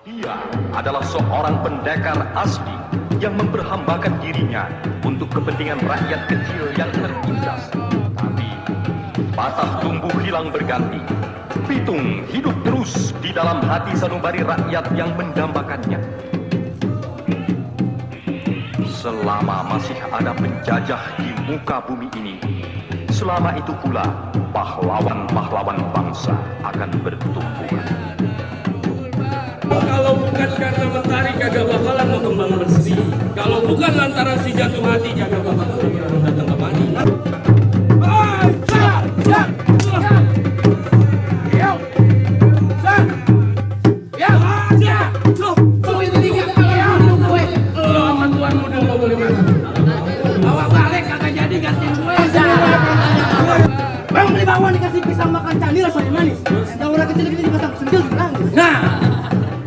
Dia adalah seorang pendekar asli yang memperhambakan dirinya untuk kepentingan rakyat kecil yang tertindas. Tapi patah tumbuh hilang berganti. Pitung hidup terus di dalam hati sanubari rakyat yang mendambakannya. Selama masih ada penjajah di muka bumi ini, selama itu pula pahlawan-pahlawan bangsa akan bertumbuh. Kalau bukan karena mentari kagak bakalan mau kembang bersih. Kalau bukan lantaran si jatuh hati kagak bakalan pikiran datang kemari. Bang beli bawang dikasih pisang makan candil rasanya manis. Yang orang kecil-kecil